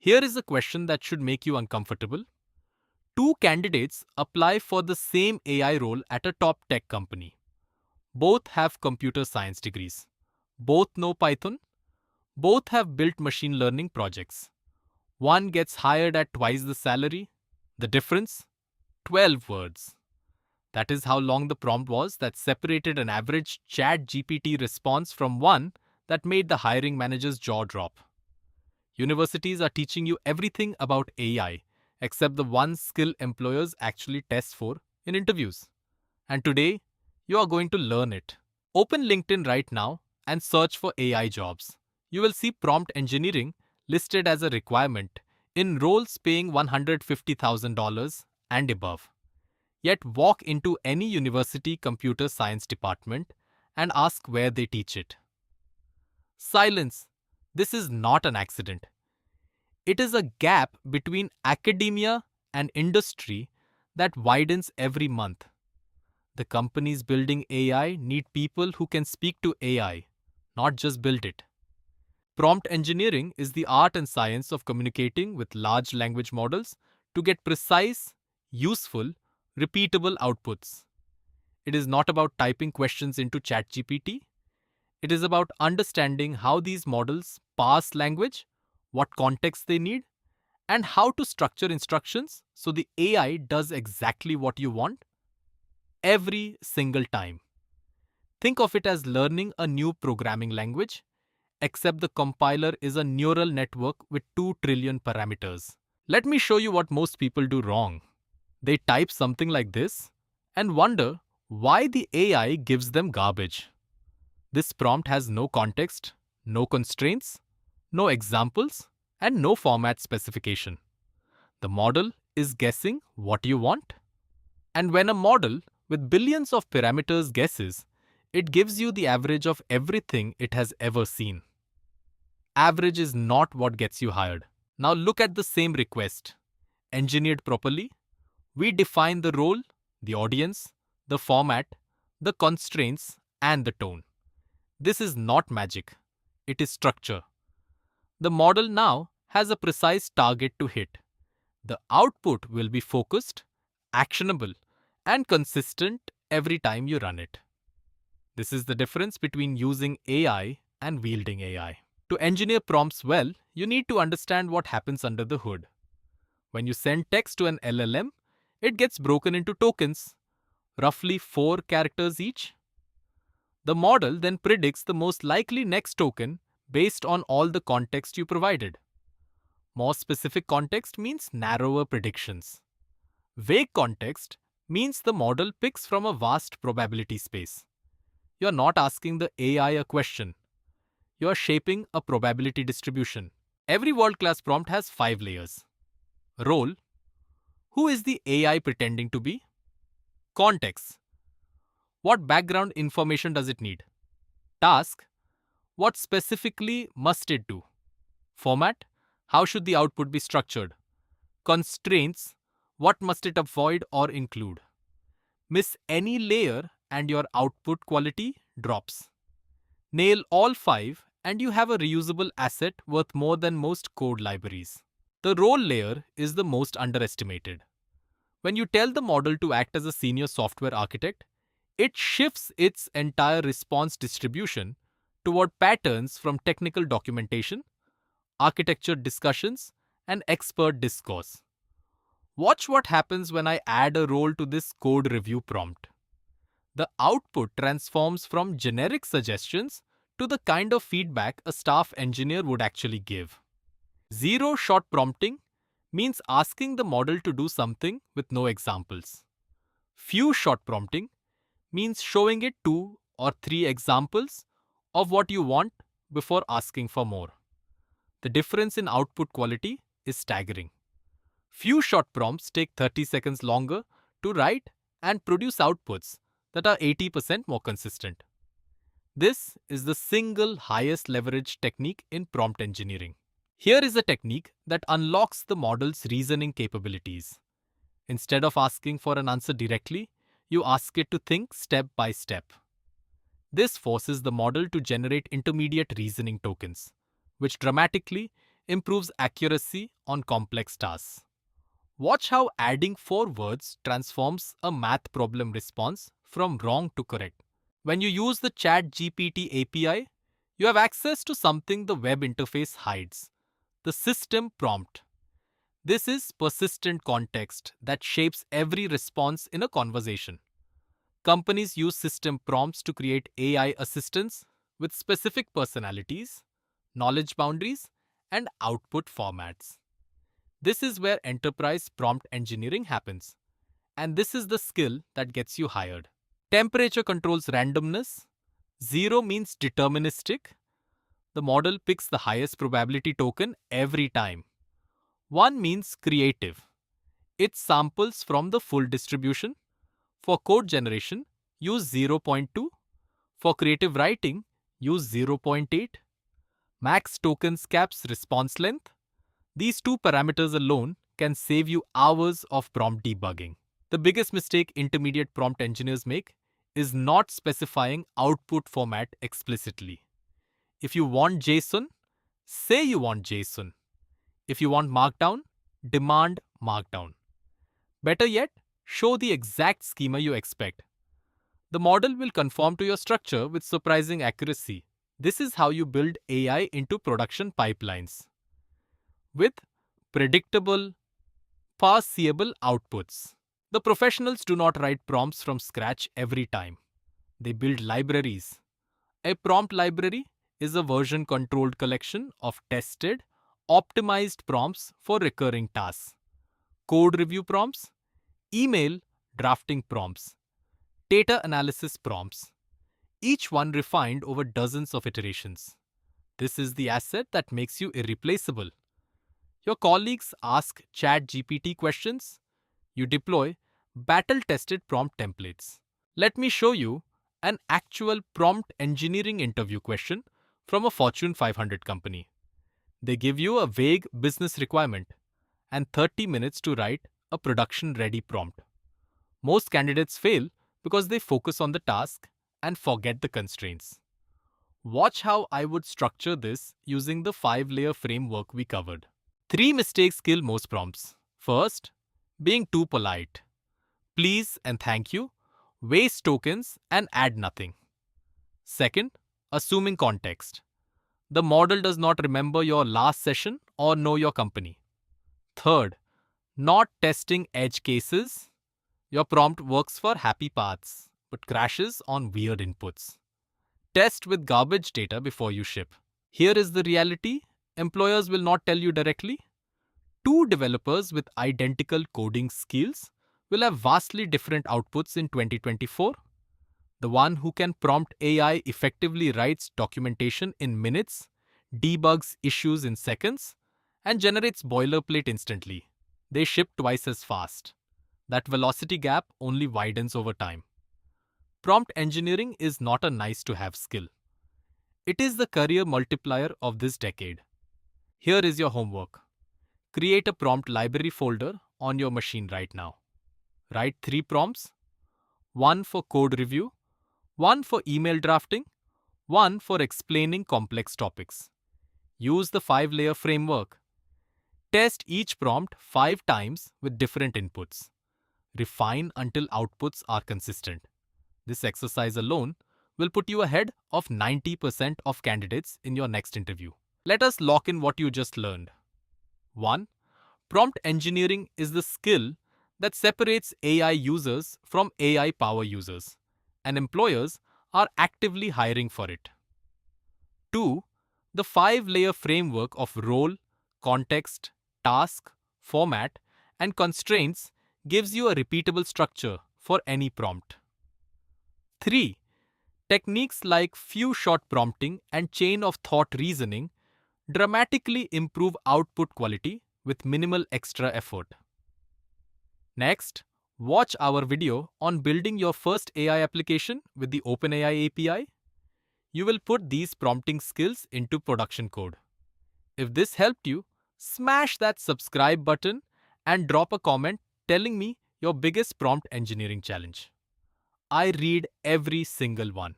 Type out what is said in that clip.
Here is a question that should make you uncomfortable. Two candidates apply for the same AI role at a top tech company. Both have computer science degrees. Both know Python. Both have built machine learning projects. One gets hired at twice the salary. The difference? 12 words. That is how long the prompt was that separated an average ChatGPT response from one that made the hiring manager's jaw drop. Universities are teaching you everything about AI except the one skill employers actually test for in interviews. And today, you are going to learn it. Open LinkedIn right now and search for AI jobs. You will see prompt engineering listed as a requirement in roles paying $150,000 and above. Yet walk into any university computer science department and ask where they teach it. Silence. This is not an accident. It is a gap between academia and industry that widens every month. The companies building AI need people who can speak to AI, not just build it. Prompt engineering is the art and science of communicating with large language models to get precise, useful, repeatable outputs. It is not about typing questions into ChatGPT. It is about understanding how these models parse language, what context they need, and how to structure instructions so the AI does exactly what you want every single time. Think of it as learning a new programming language, except the compiler is a neural network with 2 trillion parameters. Let me show you what most people do wrong. They type something like this and wonder why the AI gives them garbage. This prompt has no context, no constraints, no examples, and no format specification. The model is guessing what you want. And when a model with billions of parameters guesses, it gives you the average of everything it has ever seen. Average is not what gets you hired. Now look at the same request. Engineered properly, we define the role, the audience, the format, the constraints, and the tone. This is not magic. It is structure. The model now has a precise target to hit. The output will be focused, actionable, and consistent every time you run it. This is the difference between using AI and wielding AI. To engineer prompts well, you need to understand what happens under the hood. When you send text to an LLM, it gets broken into tokens, roughly 4 characters each. The model then predicts the most likely next token based on all the context you provided. More specific context means narrower predictions. Vague context means the model picks from a vast probability space. You are not asking the AI a question. You are shaping a probability distribution. Every world-class prompt has 5 layers. Role. Who is the AI pretending to be? Context. What background information does it need? Task. What specifically must it do? Format. How should the output be structured? Constraints. What must it avoid or include? Miss any layer and your output quality drops. Nail all 5 and you have a reusable asset worth more than most code libraries. The role layer is the most underestimated. When you tell the model to act as a senior software architect, it shifts its entire response distribution toward patterns from technical documentation, architecture discussions, and expert discourse. Watch what happens when I add a role to this code review prompt. The output transforms from generic suggestions to the kind of feedback a staff engineer would actually give. Zero-shot prompting means asking the model to do something with no examples. Few-shot prompting means showing it 2 or 3 examples of what you want before asking for more. The difference in output quality is staggering. Few-shot prompts take 30 seconds longer to write and produce outputs that are 80% more consistent. This is the single highest leverage technique in prompt engineering. Here is a technique that unlocks the model's reasoning capabilities. Instead of asking for an answer directly, you ask it to think step by step. This forces the model to generate intermediate reasoning tokens, which dramatically improves accuracy on complex tasks. Watch how adding 4 words transforms a math problem response from wrong to correct. When you use the ChatGPT API, you have access to something the web interface hides: the system prompt. This is persistent context that shapes every response in a conversation. Companies use system prompts to create AI assistants with specific personalities, knowledge boundaries, and output formats. This is where enterprise prompt engineering happens. And this is the skill that gets you hired. Temperature controls randomness. 0 means deterministic. The model picks the highest probability token every time. 1 means creative. It samples from the full distribution. For code generation, use 0.2. For creative writing, use 0.8. Max tokens caps response length. These 2 parameters alone can save you hours of prompt debugging. The biggest mistake intermediate prompt engineers make is not specifying output format explicitly. If you want JSON, say you want JSON. If you want Markdown, demand Markdown. Better yet, show the exact schema you expect. The model will conform to your structure with surprising accuracy. This is how you build AI into production pipelines. With predictable, parseable outputs. The professionals do not write prompts from scratch every time. They build libraries. A prompt library is a version-controlled collection of tested, optimized prompts for recurring tasks. Code review prompts, email drafting prompts, data analysis prompts, each one refined over dozens of iterations. This is the asset that makes you irreplaceable. Your colleagues ask ChatGPT questions. You deploy battle-tested prompt templates. Let me show you an actual prompt engineering interview question from a Fortune 500 company. They give you a vague business requirement and 30 minutes to write a production-ready prompt. Most candidates fail because they focus on the task and forget the constraints. Watch how I would structure this using the 5-layer framework we covered. 3 mistakes kill most prompts. First, being too polite. Please and thank you, waste tokens and add nothing. Second, assuming context. The model does not remember your last session or know your company. Third, not testing edge cases. Your prompt works for happy paths but crashes on weird inputs. Test with garbage data before you ship. Here is the reality. Employers will not tell you directly. 2 developers with identical coding skills will have vastly different outputs in 2024. The one who can prompt AI effectively writes documentation in minutes, debugs issues in seconds, and generates boilerplate instantly. They ship twice as fast. That velocity gap only widens over time. Prompt engineering is not a nice-to-have skill. It is the career multiplier of this decade. Here is your homework. Create a prompt library folder on your machine right now. Write 3 prompts, 1 for code review, 1 for email drafting, 1 for explaining complex topics. Use the 5-layer framework. Test each prompt 5 times with different inputs. Refine until outputs are consistent. This exercise alone will put you ahead of 90% of candidates in your next interview. Let us lock in what you just learned. 1. Prompt engineering is the skill that separates AI users from AI power users, and employers are actively hiring for it. 2. The 5-layer framework of role, context, task, format, and constraints gives you a repeatable structure for any prompt. 3. Techniques like few-shot prompting and chain of thought reasoning dramatically improve output quality with minimal extra effort. Next, watch our video on building your first AI application with the OpenAI API. You will put these prompting skills into production code. If this helped you, smash that subscribe button and drop a comment telling me your biggest prompt engineering challenge. I read every single one.